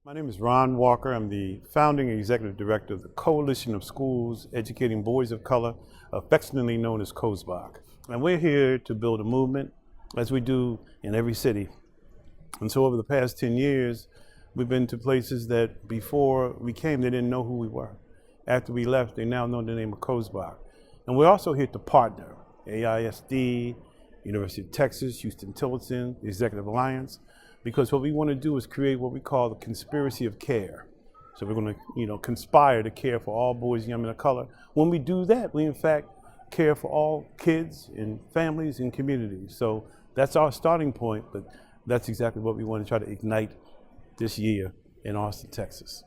My name is Ron Walker. I'm the founding executive director of the Coalition of Schools Educating Boys of Color, affectionately known as COSEBOC. And we're here to build a movement, as we do in every city. And so over the past 10 years, we've been to places that before we came, they didn't know who we were. After we left, they now know the name of COSEBOC. And we're also here to partner, AISD, University of Texas, Huston-Tillotson, the Executive Alliance, because what we want to do is create what we call the conspiracy of care. So we're going to, conspire to care for all boys and young men of color. When we do that, we in fact care for all kids and families and communities. So that's our starting point, but that's exactly what we want to try to ignite this year in Austin, Texas.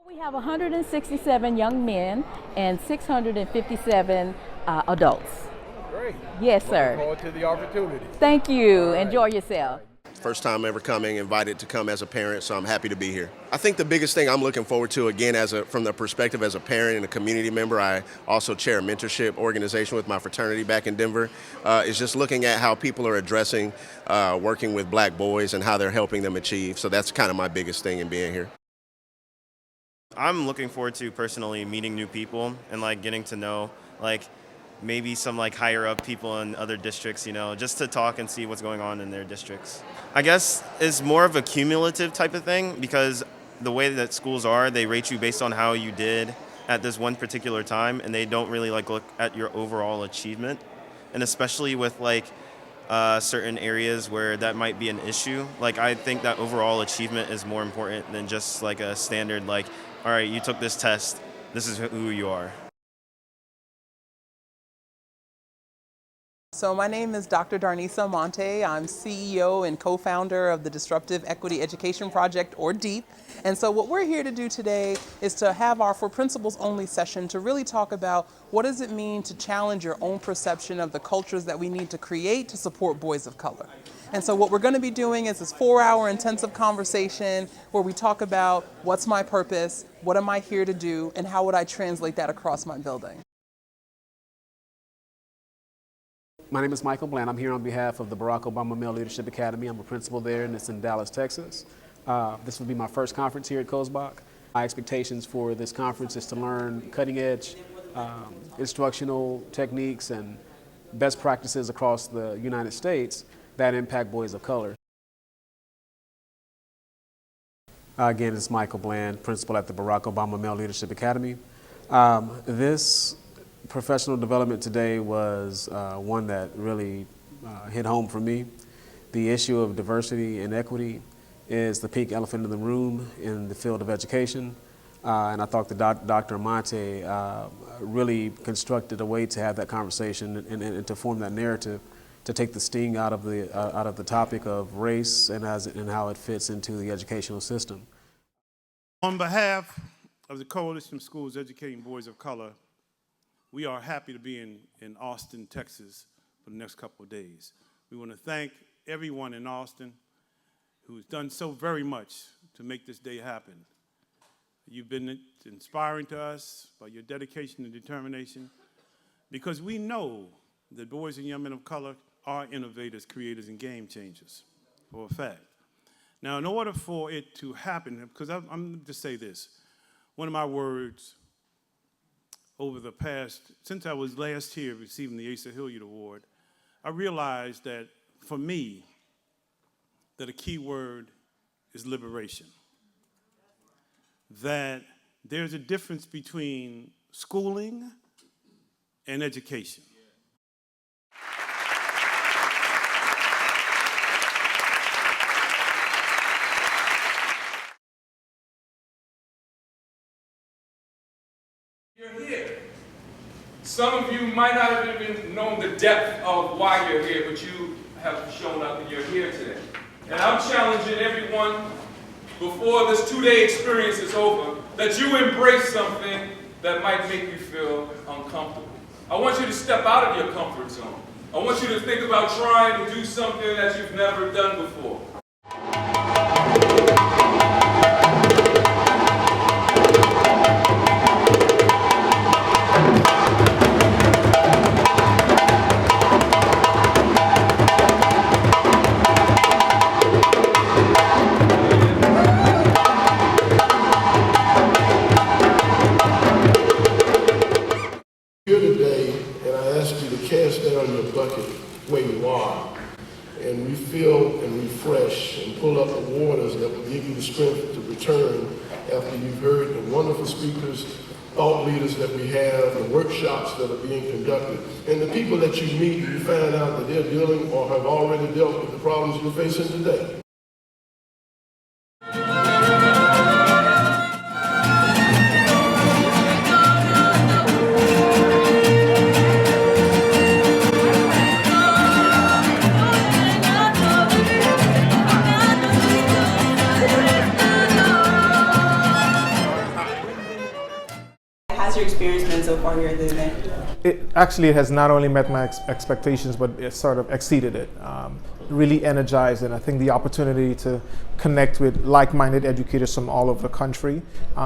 We have 167 young men and 657 adults. Great. Yes, sir. Looking forward to the opportunity. Thank you. Enjoy yourself. First time ever coming, invited to come as a parent, so I'm happy to be here. I think the biggest thing I'm looking forward to, again, from the perspective as a parent and a community member, I also chair a mentorship organization with my fraternity back in Denver, is just looking at how people are addressing working with black boys and how they're helping them achieve. So that's kind of my biggest thing in being here. I'm looking forward to personally meeting new people and getting to know maybe some higher up people in other districts, just to talk and see what's going on in their districts. I guess it's more of a cumulative type of thing because the way that schools are, they rate you based on how you did at this one particular time, and they don't really look at your overall achievement. And especially with certain areas where that might be an issue, I think that overall achievement is more important than just a standard all right, you took this test, this is who you are. So my name is Dr. Darnisa Monte. I'm CEO and co-founder of the Disruptive Equity Education Project, or DEEP. And so what we're here to do today is to have our For Principles Only session to really talk about what does it mean to challenge your own perception of the cultures that we need to create to support boys of color. And so what we're going to be doing is this 4-hour intensive conversation where we talk about what's my purpose, what am I here to do, and how would I translate that across my building. My name is Michael Bland. I'm here on behalf of the Barack Obama Male Leadership Academy. I'm a principal there, and it's in Dallas, Texas. This will be my first conference here at COSEBOC. My expectations for this conference is to learn cutting-edge instructional techniques and best practices across the United States that impact boys of color. Again, it's Michael Bland, principal at the Barack Obama Male Leadership Academy. This professional development today was one that really hit home for me. The issue of diversity and equity is the pink elephant in the room in the field of education. And I thought that Dr. Monte really constructed a way to have that conversation and to form that narrative to take the sting out of the topic of race and how it fits into the educational system. On behalf of the Coalition of Schools Educating Boys of Color, we are happy to be in Austin, Texas for the next couple of days. We want to thank everyone in Austin who's done so very much to make this day happen. You've been inspiring to us by your dedication and determination because we know that boys and young men of color are innovators, creators, and game changers, for a fact. Now, in order for it to happen, because I'm going to say this, one of my words over the past, since I was last here receiving the Asa Hilliard Award, I realized that for me, that a key word is liberation. That there's a difference between schooling and education. You're here. Some of you might not have even known the depth of why you're here, but you have shown up and you're here today. And I'm challenging everyone before this 2-day experience is over that you embrace something that might make you feel uncomfortable. I want you to step out of your comfort zone. I want you to think about trying to do something that you've never done before. you are. And refill and refresh and pull up the waters that will give you the strength to return after you've heard the wonderful speakers, thought leaders that we have, the workshops that are being conducted, and the people that you meet, you find out that they're dealing or have already dealt with the problems you're facing today. How's your experience been so far here at the event? It has not only met my expectations, but it sort of exceeded it. Really energized, and I think the opportunity to connect with like-minded educators from all over the country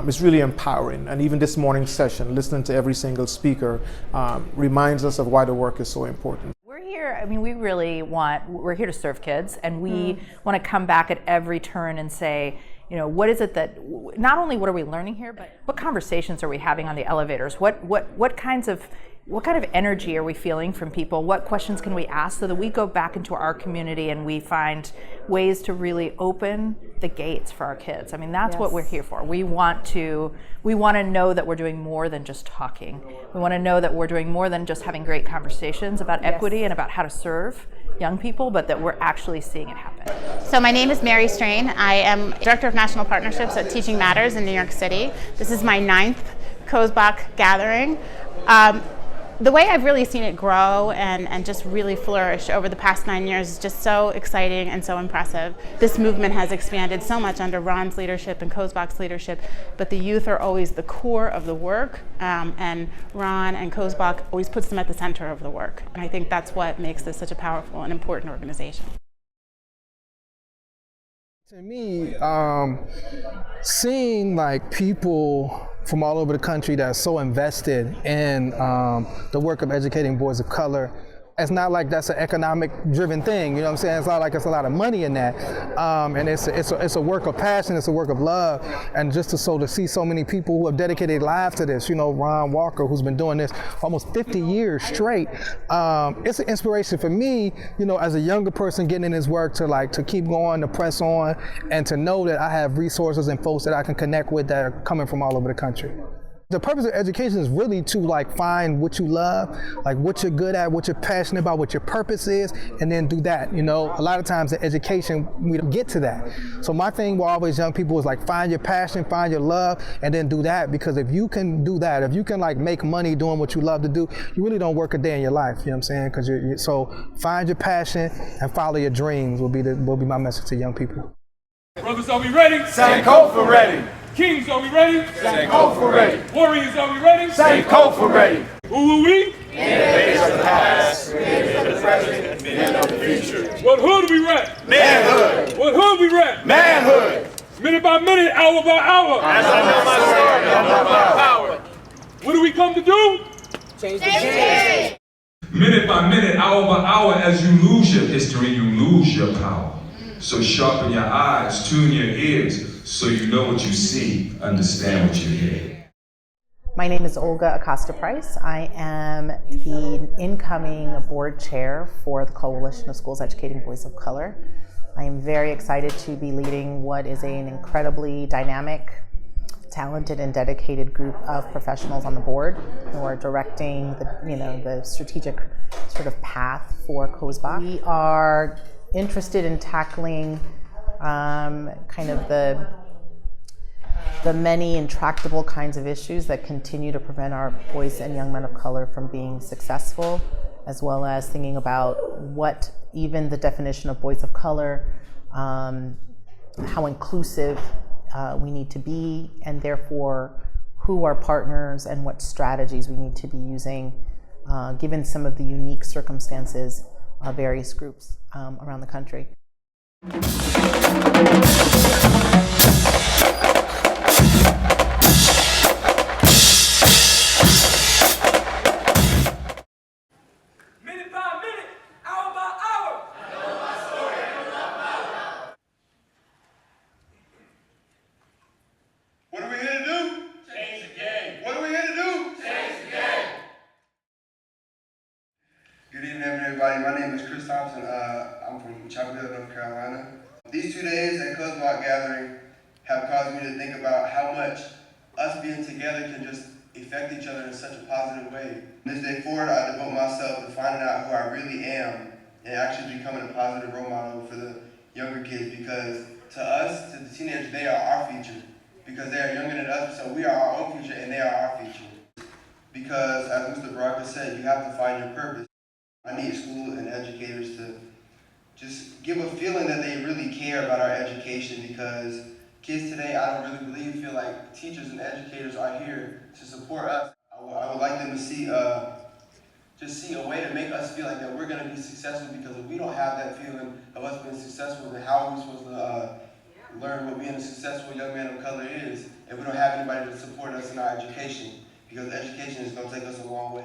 is really empowering. And even this morning's session, listening to every single speaker, reminds us of why the work is so important. We're here, we're here to serve kids, and we want to come back at every turn and say, you know, what is it that, not only what are we learning here, but what conversations are we having on the elevators? What kind of energy are we feeling from people? What questions can we ask so that we go back into our community and we find ways to really open the gates for our kids? I mean, that's what we're here for. We want to know that we're doing more than just talking. We want to know that we're doing more than just having great conversations about equity and about how to serve young people, but that we're actually seeing it happen. So my name is Mary Strain. I am Director of National Partnerships at Teaching Matters in New York City. This is my 9th COSEBOC gathering. The way I've really seen it grow and just really flourish over the past 9 years is just so exciting and so impressive. This movement has expanded so much under Ron's leadership and COSEBOC's leadership, but the youth are always the core of the work, and Ron and COSEBOC always puts them at the center of the work. And I think that's what makes this such a powerful and important organization. To me, seeing like people from all over the country that are so invested in the work of educating boys of color, it's not like that's an economic driven thing, you know what I'm saying? It's not like it's a lot of money in that. And it's a work of passion, it's a work of love. And just to see so many people who have dedicated lives to this, you know, Ron Walker, who's been doing this almost 50 years straight. It's an inspiration for me, you know, as a younger person getting in this work to keep going, to press on, and to know that I have resources and folks that I can connect with that are coming from all over the country. The purpose of education is really to like find what you love, like what you're good at, what you're passionate about, what your purpose is, and then do that. You know, a lot of times in education, we don't get to that. So my thing with always young people is like find your passion, find your love, and then do that. Because if you can do that, if you can like make money doing what you love to do, you really don't work a day in your life. You know what I'm saying? So find your passion and follow your dreams will be my message to young people. Brothers, are we ready? St. Cofer ready. Kings, are we ready? St. Cofer ready. Warriors, are we ready? St. Cofer ready. Who are we? Innovators of the past, creators of the present, men of the future. What hood we rep? Manhood. What hood we rep? Manhood. Minute by minute, hour by hour. As I know my story, I know my power. What do we come to do? Change the change. Minute by minute, hour by hour, as you lose your history, you lose your power. So sharpen your eyes, tune your ears, so you know what you see, understand what you hear. My name is Olga Acosta-Price. I am the incoming board chair for the Coalition of Schools Educating Boys of Color. I am very excited to be leading what is an incredibly dynamic, talented, and dedicated group of professionals on the board who are directing the strategic sort of path for COSEBOC. We are interested in tackling kind of the many intractable kinds of issues that continue to prevent our boys and young men of color from being successful, as well as thinking about what even the definition of boys of color, how inclusive we need to be, and therefore who are partners and what strategies we need to be using given some of the unique circumstances of various groups around the country. Minute by minute, hour by hour. I know my story, I know my power. What are we here to do? Change the game. What are we here to do? Change the game. Good evening, everybody. My name is Chris Thompson. Tillotson. I'm from Chapel Hill, North Carolina. These 2 days at COSEBOC gathering have caused me to think about how much us being together can just affect each other in such a positive way. This day forward, I devote myself to finding out who I really am and actually becoming a positive role model for the younger kids, because to us, to the teenagers, they are our future. Because they are younger than us, so we are our own future and they are our future. Because as Mr. Baraka said, you have to find your purpose. I need school and educators to just give a feeling that they really care about our education, because kids today, I don't really believe, feel like teachers and educators are here to support us. I would like them to see just see a way to make us feel like that we're going to be successful, because if we don't have that feeling of us being successful, then how are we supposed to learn what being a successful young man of color is if we don't have anybody to support us in our education? Because education is going to take us a long way.